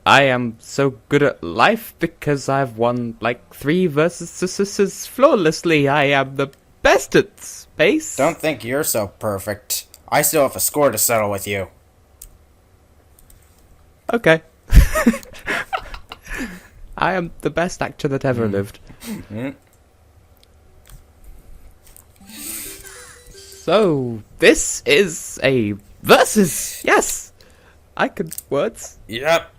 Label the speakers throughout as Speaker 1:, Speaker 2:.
Speaker 1: I am so good at life because I've won like 3 versus flawlessly. I am the best at space.
Speaker 2: Don't think you're so perfect. I still have a score to settle with you.
Speaker 1: Okay. I am the best actor that ever lived. So, this is a versus. Yes! I could words.
Speaker 2: Yep.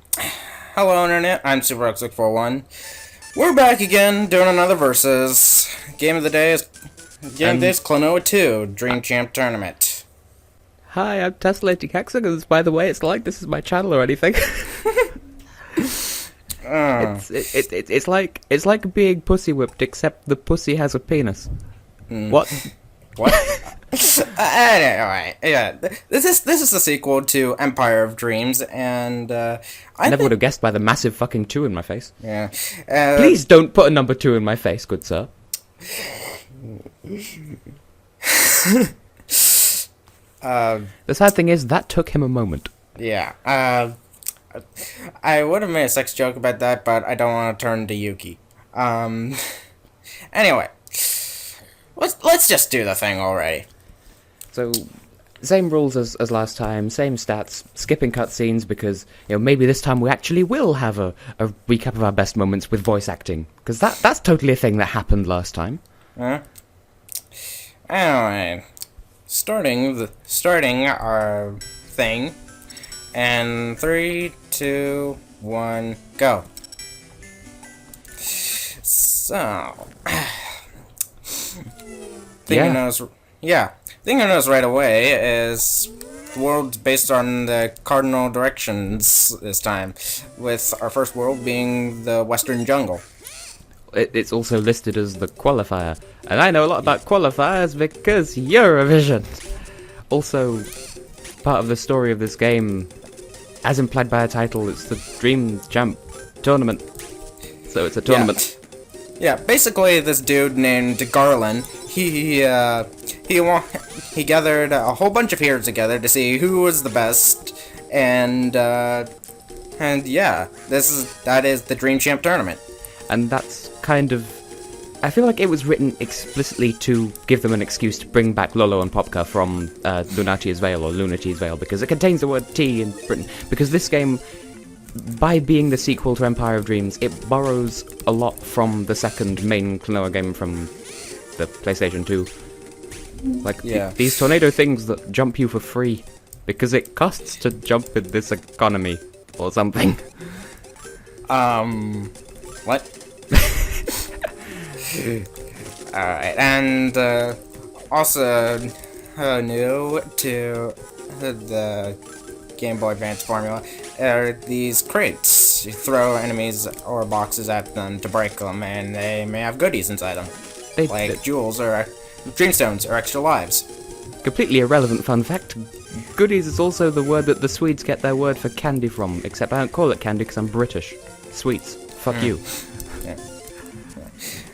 Speaker 2: Hello, Internet. I'm SuperX641. We're back again doing another versus. Game of the day is Klonoa 2 Dream Champ Tournament.
Speaker 1: Hi, I'm Tessellating Hexagons, by the way. It's not like this is my channel or anything. It's like being pussy whipped, except the pussy has a penis. What?
Speaker 2: Anyway, yeah, this is the sequel to Empire of Dreams, and I
Speaker 1: never would have guessed by the massive fucking 2 in my face.
Speaker 2: Yeah.
Speaker 1: Please don't put a number 2 in my face, good sir. The sad thing is, that took him a moment.
Speaker 2: Yeah. I would have made a sex joke about that, but I don't want to turn to Yuki. Anyway, let's just do the thing already.
Speaker 1: So, same rules as last time, same stats, skipping cutscenes because, maybe this time we actually will have a recap of our best moments with voice acting. Because that's totally a thing that happened last time.
Speaker 2: Anyway, starting our thing, and 3, 2, 1, go. So, thing I noticed right away is the world's based on the cardinal directions this time, with our first world being the Western Jungle.
Speaker 1: It's also listed as the qualifier, and I know a lot about qualifiers because Eurovision. Also, part of the story of this game, as implied by a title, it's the Dream Champ Tournament. So it's a tournament.
Speaker 2: Yeah, basically this dude named Garland, he gathered a whole bunch of heroes together to see who was the best, and yeah, that is the Dream Champ Tournament.
Speaker 1: And that's kind of, I feel like it was written explicitly to give them an excuse to bring back Lolo and Popka from Lunati's Veil, or Lunati's Veil, because it contains the word T in Britain. Because this game, by being the sequel to Empire of Dreams, it borrows a lot from the second main Klonoa game from the PlayStation 2. Like, these tornado things that jump you for free, because it costs to jump in this economy, or something.
Speaker 2: What? Alright, and also new to the Game Boy Advance formula are these crates. You throw enemies or boxes at them to break them, and they may have goodies inside them. Like jewels or dreamstones or extra lives.
Speaker 1: Completely irrelevant fun fact. Goodies is also the word that the Swedes get their word for candy from, except I don't call it candy because I'm British. Sweets. Fuck you.
Speaker 2: Yeah.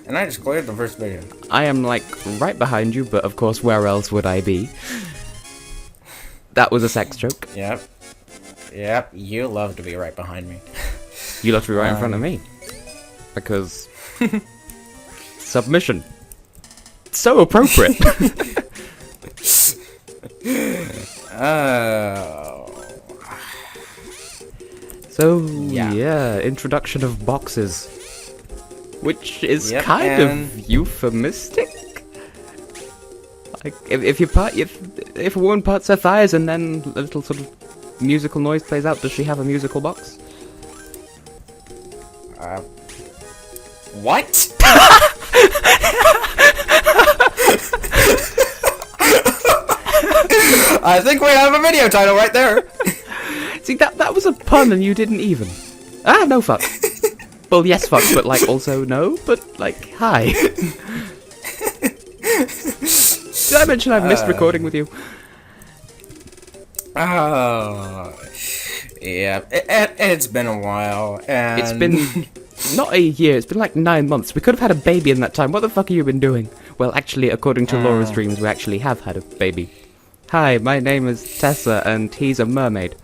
Speaker 2: And I just cleared the first video.
Speaker 1: I am, like, right behind you, but of course, where else would I be? That was a sex joke.
Speaker 2: Yep, you love to be right behind me.
Speaker 1: You love to be right in front of me. Because... submission. So appropriate. So, yeah, introduction of boxes. Which is kind of euphemistic. Like, if a woman parts her thighs and then a little sort of musical noise plays out, does she have a musical box?
Speaker 2: What? I think we have a video title right there.
Speaker 1: See, that was a pun and you didn't even. Ah, no fuck. Well, yes fuck, but like also no, but like, hi. Did I mention I've missed recording with you?
Speaker 2: Oh, yeah, it's been a while, and...
Speaker 1: It's been not a year, it's been like 9 months. We could have had a baby in that time. What the fuck have you been doing? Well, actually, according to Laura's dreams, we actually have had a baby. Hi, my name is Tessa, and he's a mermaid.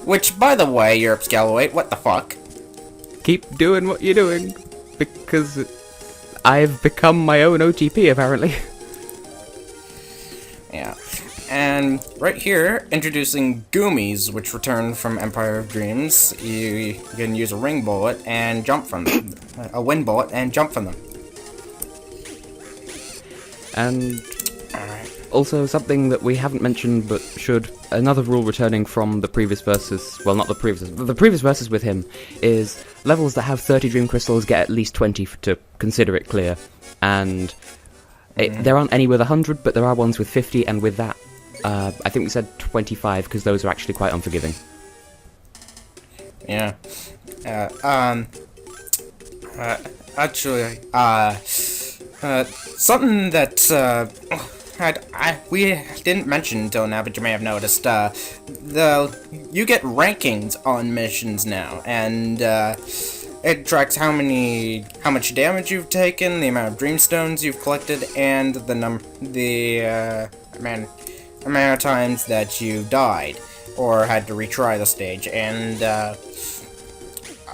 Speaker 2: Which, by the way, Europe Scalaway, what the fuck?
Speaker 1: Keep doing what you're doing, because I've become my own OTP, apparently.
Speaker 2: Yeah. And right here, introducing Goomies, which return from Empire of Dreams. You can use a ring bullet and jump from them. A wind bullet and jump from them.
Speaker 1: And
Speaker 2: Alright.
Speaker 1: also something that we haven't mentioned, but should, another rule returning from the previous versus, well, not the previous versus with him, is levels that have 30 Dream Crystals get at least 20 to consider it clear. And there aren't any with 100, but there are ones with 50, and with that, I think we said 25, because those are actually quite unforgiving.
Speaker 2: Yeah. Actually, something that we didn't mention until now, but you may have noticed, you get rankings on missions now, and it tracks how much damage you've taken, the amount of dreamstones you've collected, and the amount of times that you died or had to retry the stage. And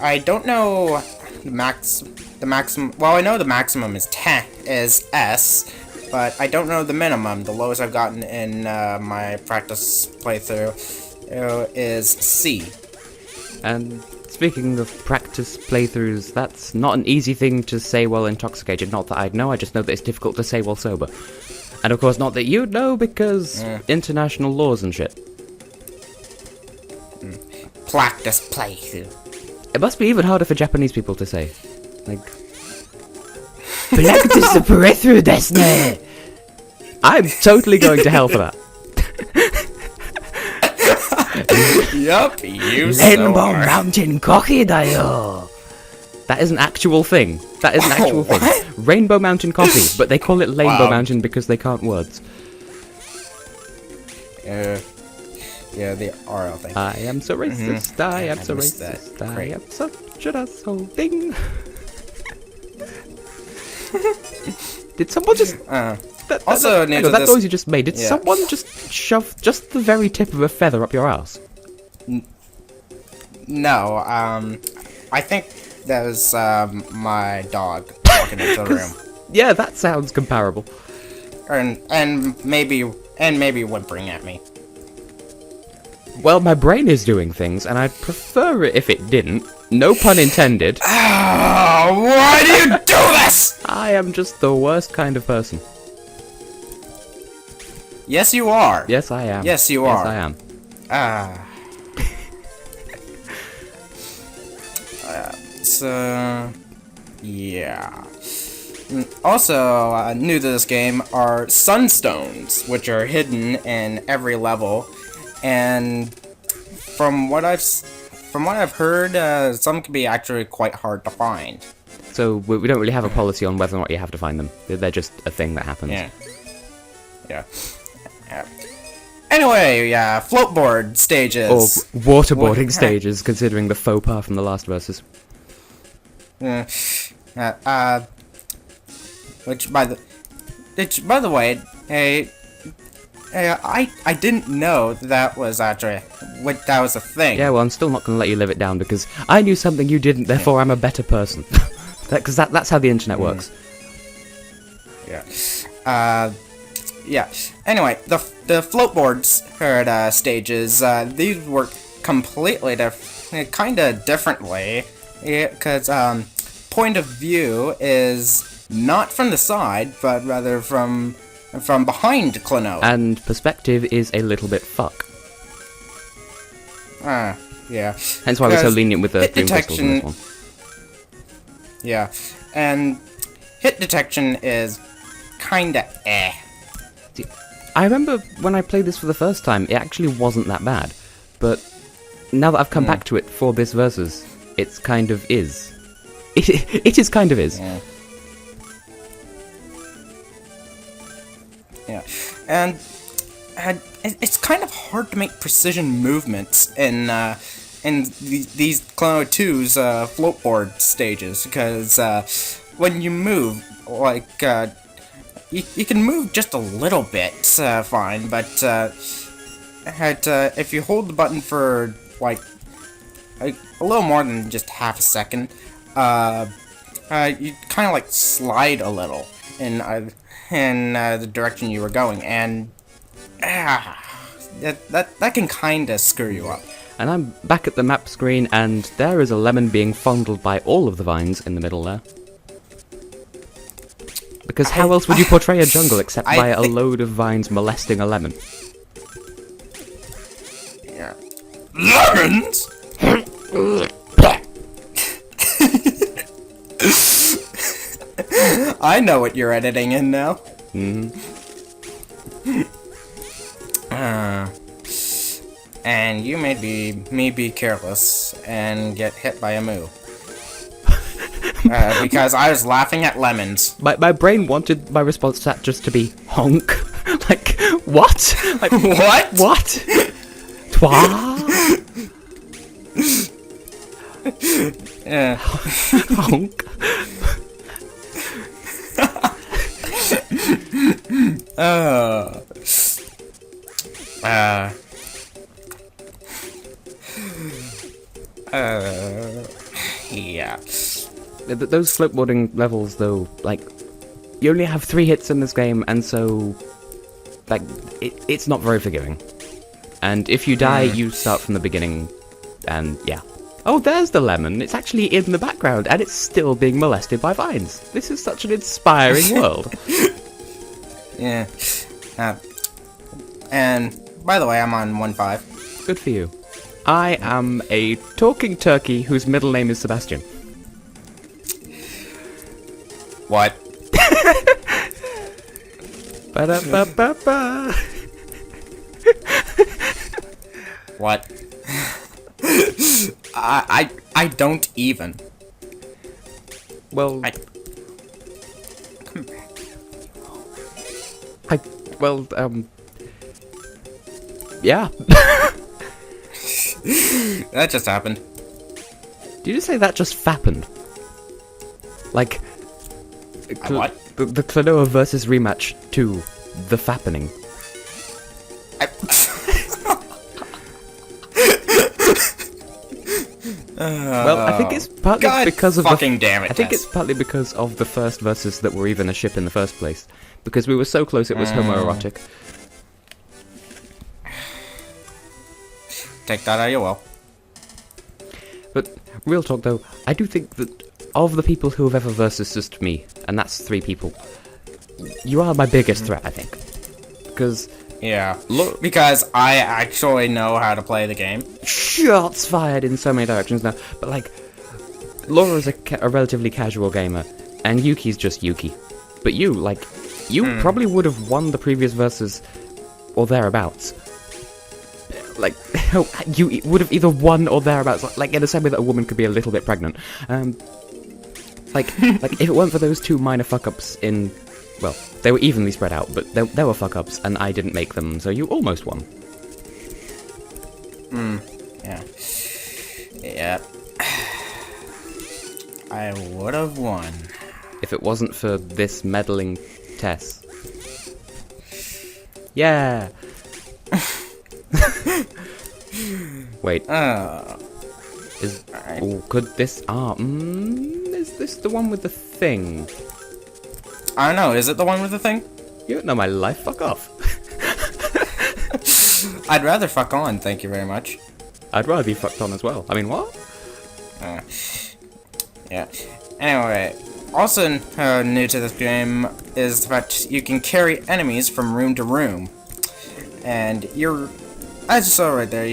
Speaker 2: I don't know the maximum. Well, I know the maximum is S, but I don't know the minimum. The lowest I've gotten in my practice playthrough is C.
Speaker 1: And speaking of practice playthroughs, that's not an easy thing to say while intoxicated. Not that I'd know, I just know that it's difficult to say while sober. And of course not that you'd know, because international laws and shit.
Speaker 2: Practice playthrough.
Speaker 1: It must be even harder for Japanese people to say. Like... Practice the playthrough, desu. I'm totally going to hell for that.
Speaker 2: Yup, you
Speaker 1: Rainbow Mountain Coffee dayo. That is an actual thing. That is an actual thing. Rainbow Mountain Coffee, but they call it Rainbow Mountain because they can't words.
Speaker 2: Yeah, they are, I think.
Speaker 1: I am so racist, I am so racist, I am such an asshole thing. Did someone just... that noise you just made, did someone just shove just the very tip of a feather up your ass?
Speaker 2: No, I think that was my dog walking into the room.
Speaker 1: Yeah, that sounds comparable.
Speaker 2: And maybe whimpering at me.
Speaker 1: Well, my brain is doing things, and I'd prefer it if it didn't. No pun intended.
Speaker 2: Oh, why do you do this?
Speaker 1: I am just the worst kind of person.
Speaker 2: Yes, you are.
Speaker 1: Yes, I am.
Speaker 2: Yes, you are.
Speaker 1: Yes, I am.
Speaker 2: So, yeah. Also, new to this game are sunstones, which are hidden in every level, and from what I've heard, some can be actually quite hard to find.
Speaker 1: So we don't really have a policy on whether or not you have to find them. They're just a thing that happens.
Speaker 2: Yeah. Anyway, floatboard stages.
Speaker 1: Or waterboarding stages, considering the faux pas from the last verses.
Speaker 2: Which by the way, I didn't know that was actually that was a thing.
Speaker 1: Yeah, well, I'm still not going to let you live it down because I knew something you didn't. Therefore, I'm a better person. Because that's how the internet works.
Speaker 2: Yeah. Anyway, the floatboard stages, these work completely kind of differently, because point of view is not from the side, but rather from behind Klonoa.
Speaker 1: And perspective is a little bit fuck.
Speaker 2: Yeah.
Speaker 1: Hence why we're so lenient with the dream crystals in this one.
Speaker 2: Yeah, and hit detection is kinda eh.
Speaker 1: I remember when I played this for the first time, it actually wasn't that bad. But now that I've come back to it for this versus, it's kind of is. It is kind of is.
Speaker 2: Yeah. And it's kind of hard to make precision movements in these Klonoa 2's floatboard stages, because when you move, like, you can move just a little bit, fine, but if you hold the button for like a little more than just half a second, you kind of like slide a little in the direction you were going, and that can kind of screw you up.
Speaker 1: And I'm back at the map screen, and there is a lemon being fondled by all of the vines in the middle there. Because how else would you portray a jungle except by a load of vines molesting a lemon?
Speaker 2: Yeah. Lemons? I know what you're editing in now. And you made me be careless and get hit by a moo. Because I was laughing at lemons.
Speaker 1: My brain wanted my response to that just to be honk. Like, what? Like,
Speaker 2: What?
Speaker 1: What? Twa?
Speaker 2: Yeah.
Speaker 1: Honk.
Speaker 2: Yeah.
Speaker 1: Those flipboarding levels, though, like, you only have 3 hits in this game, and so, like, it's not very forgiving. And if you die, you start from the beginning, and yeah. Oh, there's the lemon. It's actually in the background, and it's still being molested by vines. This is such an inspiring world.
Speaker 2: Yeah. And, by the way, I'm on 1.5.
Speaker 1: Good for you. I am a talking turkey whose middle name is Sebastian.
Speaker 2: What?
Speaker 1: Ba-da-ba-ba-ba.
Speaker 2: What? I don't even.
Speaker 1: Well,
Speaker 2: Come back.
Speaker 1: Yeah.
Speaker 2: That just happened.
Speaker 1: Did you say that just fappened? Like,
Speaker 2: What?
Speaker 1: the Klonoa versus rematch to the fappening. Well, I think it's partly
Speaker 2: God
Speaker 1: because of
Speaker 2: fucking damn it,
Speaker 1: I think
Speaker 2: Tess.
Speaker 1: it's partly because of the first verses that were even a ship in the first place. Because we were so close it was homoerotic.
Speaker 2: Take that how you will.
Speaker 1: But, real talk though, I do think that of the people who have ever versus me, and that's 3 people, you are my biggest threat, I think. Because,
Speaker 2: Yeah.
Speaker 1: look,
Speaker 2: Because I actually know how to play the game.
Speaker 1: shots fired in so many directions now, but like, Laura's a relatively casual gamer, and Yuki's just Yuki. But you, like, you probably would have won the previous versus, or thereabouts. Like, you would have either won or thereabouts, like in the same way that a woman could be a little bit pregnant. Like if it weren't for those 2 minor fuck-ups in, well, they were evenly spread out, but there were fuck-ups, and I didn't make them, so you almost won.
Speaker 2: Yeah. Yeah. I would have won.
Speaker 1: If it wasn't for this meddling Tess. Yeah! Wait, could this, is this the one with the thing?
Speaker 2: I don't know, is it the one with the thing?
Speaker 1: You don't know my life, fuck off.
Speaker 2: I'd rather fuck on, thank you very much.
Speaker 1: I'd rather be fucked on as well. I mean, what?
Speaker 2: Yeah. Anyway, also new to this game is the fact you can carry enemies from room to room. And as you saw right there,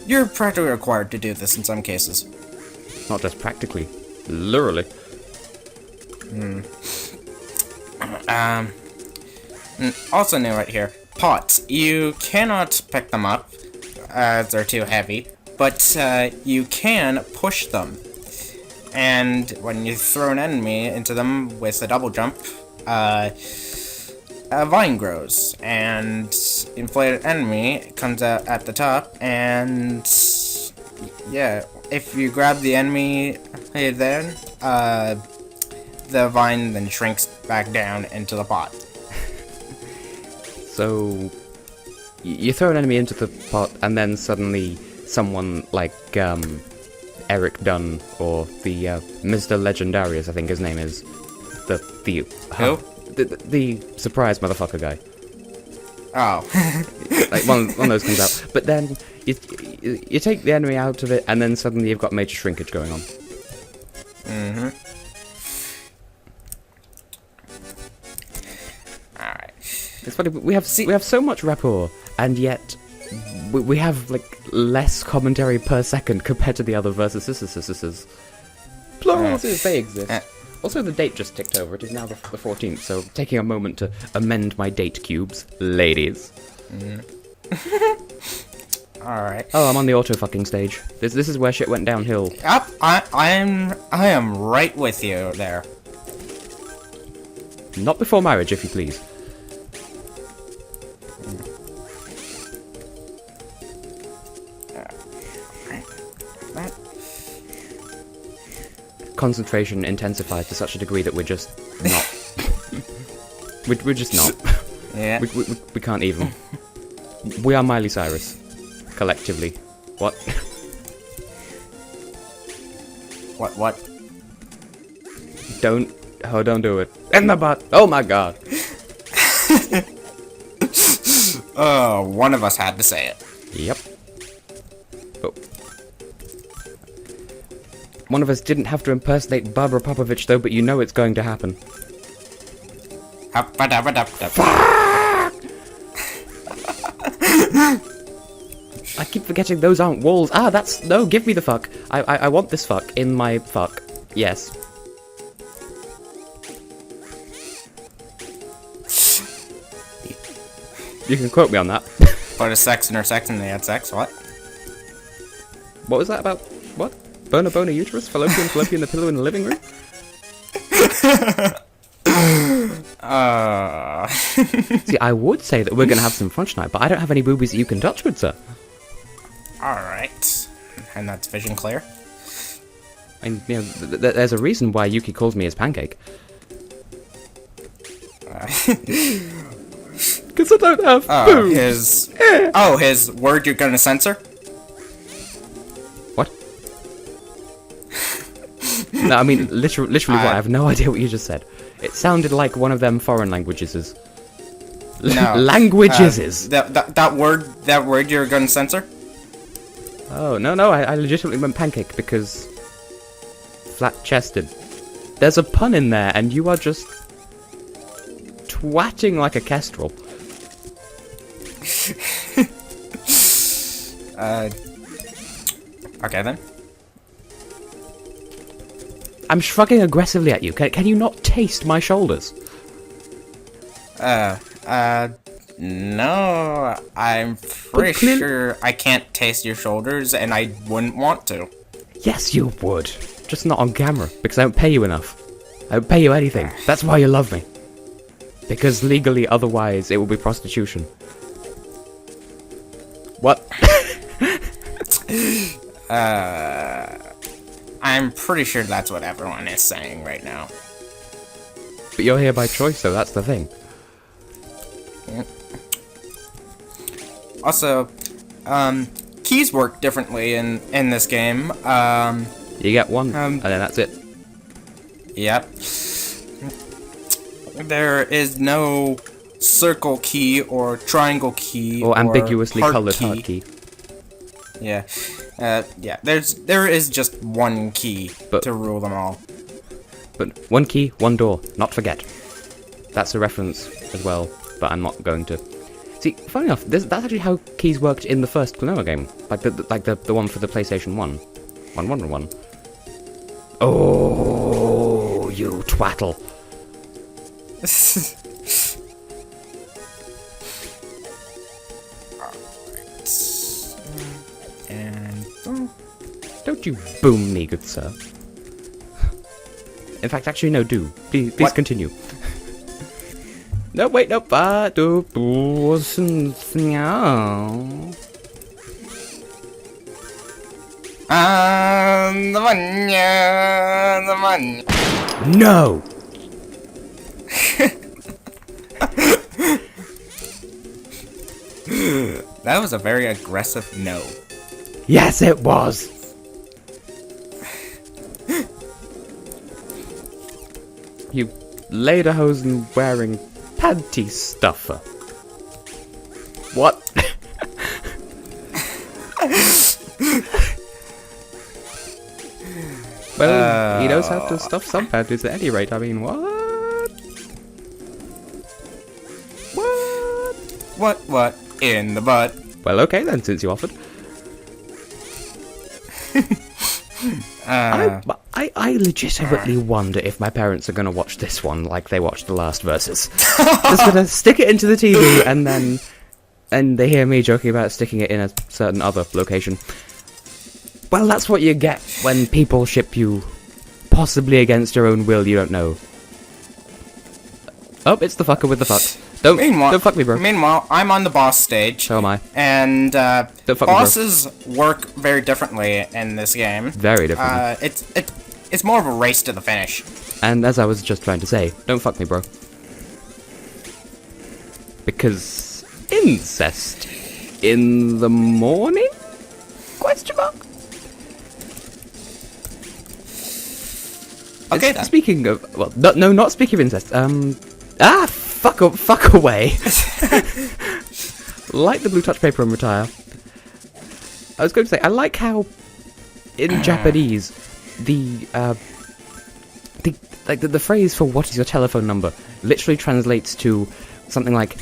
Speaker 2: you're practically required to do this in some cases.
Speaker 1: Not just practically, literally.
Speaker 2: Also new right here, pots. You cannot pick them up, as they're too heavy, but you can push them. And when you throw an enemy into them with a double jump, a vine grows, and inflated enemy comes out at the top, and yeah, if you grab the enemy then, the vine then shrinks back down into the pot.
Speaker 1: So, you throw an enemy into the pot, and then suddenly someone like Eric Dunn or the Mr. Legendarius, I think his name is, the
Speaker 2: Who?
Speaker 1: the surprise motherfucker guy.
Speaker 2: Oh.
Speaker 1: Like one of those comes out, but then you take the enemy out of it, and then suddenly you've got major shrinkage going on.
Speaker 2: Mm-hmm. Alright.
Speaker 1: It's funny, we have so much rapport, and yet we have like less commentary per second compared to the other versus. Plurals, they exist. Also, the date just ticked over. It is now the 14th, so taking a moment to amend my date cubes, ladies.
Speaker 2: Alright.
Speaker 1: Oh, I'm on the auto-fucking stage. This is where shit went downhill.
Speaker 2: Yep, I am right with you there.
Speaker 1: Not before marriage, if you please. Concentration intensified to such a degree that we're just not. we're just not.
Speaker 2: Yeah.
Speaker 1: We can't even. We are Miley Cyrus. Collectively. What?
Speaker 2: What?
Speaker 1: Don't do it. In the butt! Oh my god!
Speaker 2: Oh, one of us had to say it.
Speaker 1: Yep. But one of us didn't have to impersonate Barbara Popovich though, but you know it's going to happen. I keep forgetting those aren't walls. Ah, that's... No, give me the fuck. I want this fuck in my fuck. Yes. You can quote me on that.
Speaker 2: Put a sex in her sex and they had sex, what?
Speaker 1: What was that about? What? Bona uterus? Fallopian the pillow in the living room? See, I would say that we're gonna have some fun tonight, but I don't have any boobies that you can touch, good sir.
Speaker 2: Alright. And that's vision clear.
Speaker 1: And, you know, there's a reason why Yuki calls me his pancake. Because I don't have boobs.
Speaker 2: His word you're gonna censor?
Speaker 1: What? No, I mean, literally what? I have no idea what you just said. It sounded like one of them foreign languages.
Speaker 2: No.
Speaker 1: Languages.
Speaker 2: That word you're gonna censor?
Speaker 1: Oh, no, I legitimately meant pancake because... flat-chested. There's a pun in there, and you are just... twatting like a kestrel.
Speaker 2: Okay then.
Speaker 1: I'm shrugging aggressively at you. Can you not taste my shoulders?
Speaker 2: No, I'm pretty sure I can't taste your shoulders, and I wouldn't want to.
Speaker 1: Yes, you would. Just not on camera, because I don't pay you enough. I don't pay you anything. That's why you love me. Because legally, otherwise, it will be prostitution. What?
Speaker 2: I'm pretty sure that's what everyone is saying right now.
Speaker 1: But you're here by choice, though, that's the thing.
Speaker 2: Also, keys work differently in this game.
Speaker 1: You get one, and then that's it.
Speaker 2: Yep. There is no circle key or triangle key
Speaker 1: or ambiguously
Speaker 2: heart
Speaker 1: colored
Speaker 2: key.
Speaker 1: heart key.
Speaker 2: Yeah. Yeah. There is just one key to rule them all.
Speaker 1: But one key, one door. Not forget. That's a reference as well, but I'm not going to. See, funny enough, that's actually how keys worked in the first Klonoa game, like the one for the PlayStation 1. 1. Oh, you twattle.
Speaker 2: And
Speaker 1: don't you boom me, good sir. In fact, actually, no, do. Please continue. No, wait, no, No!
Speaker 2: That was a very aggressive no.
Speaker 1: Yes, it was! You lederhosen wearing panty stuffer. What? Well, he knows how to stuff some panties at any rate. I mean, what? What?
Speaker 2: What in the butt?
Speaker 1: Well, okay then, since you offered. I legitimately wonder if my parents are going to watch this one like they watched the last verses. Just going to stick it into the TV and they hear me joking about sticking it in a certain other location. Well, that's what you get when people ship you possibly against your own will. You don't know. Oh, it's the fucker with the fucks. Don't fuck me, bro.
Speaker 2: Meanwhile, I'm on the boss stage.
Speaker 1: So am I.
Speaker 2: And
Speaker 1: Don't fuck
Speaker 2: bosses work very differently in this game.
Speaker 1: Very differently.
Speaker 2: It's more of a race to the finish.
Speaker 1: And as I was just trying to say, don't fuck me, bro. Because incest in the morning? Question mark?
Speaker 2: Okay, then.
Speaker 1: Speaking of, well, no, not speaking of incest. Fuck away. Like the blue touch paper and retire. I was going to say, I like how in Japanese the phrase for what is your telephone number literally translates to something like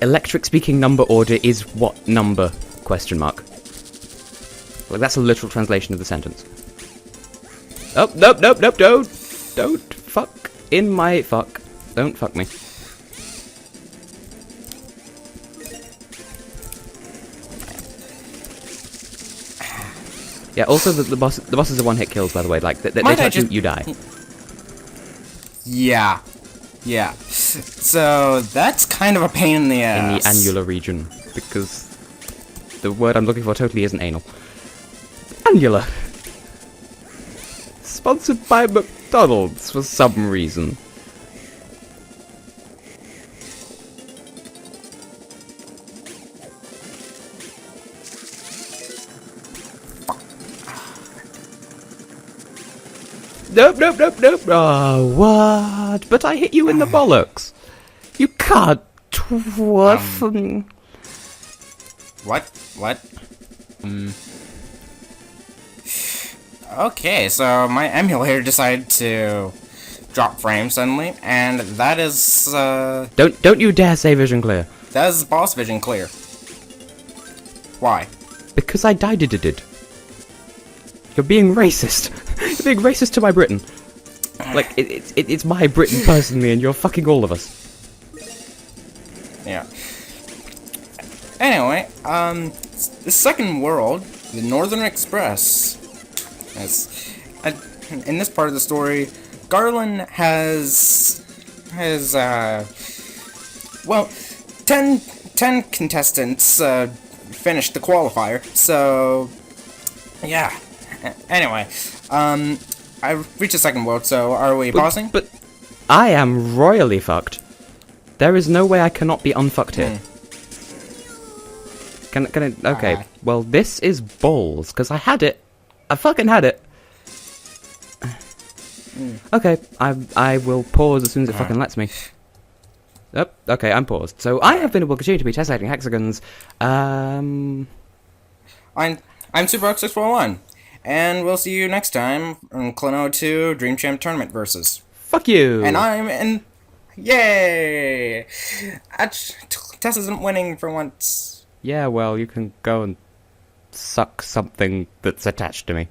Speaker 1: electric speaking number order is what number? Question mark. Like that's a literal translation of the sentence. Oh, nope, don't fuck in my fuck. Don't fuck me. Yeah, also the bosses are one-hit kills, by the way. Like, they touch you die.
Speaker 2: Yeah. So, that's kind of a pain in the ass.
Speaker 1: In the annular region, because the word I'm looking for totally isn't anal. Annular. Sponsored by McDonald's for some reason. Nope. Oh, what? But I hit you in the bollocks. You can't twerf.
Speaker 2: What? Okay, so my emulator decided to drop frames suddenly, and that is,
Speaker 1: Don't you dare say vision clear.
Speaker 2: that is boss vision clear. Why?
Speaker 1: Because I died it. You're being racist. You're being racist to my Britain. Like, it's my Britain personally, and you're fucking all of us.
Speaker 2: Yeah. Anyway, the second world, the Northern Express. In this part of the story, Garland has 10 contestants finished the qualifier. So, yeah. Anyway, I reached the second world. So, are we pausing?
Speaker 1: But I am royally fucked. There is no way I cannot be unfucked here. Can I? Okay. Well, this is balls because I had it. I fucking had it. Okay, I will pause as soon as it fucking lets me. Yep, okay, I'm paused. So I have been able to continue to be tessellating hexagons.
Speaker 2: I'm SuperX641, and we'll see you next time in Klonoa 2 Dream Champ Tournament versus.
Speaker 1: Fuck you!
Speaker 2: And I'm in. Yay! Tess isn't winning for once.
Speaker 1: Yeah, well, you can go and suck something that's attached to me.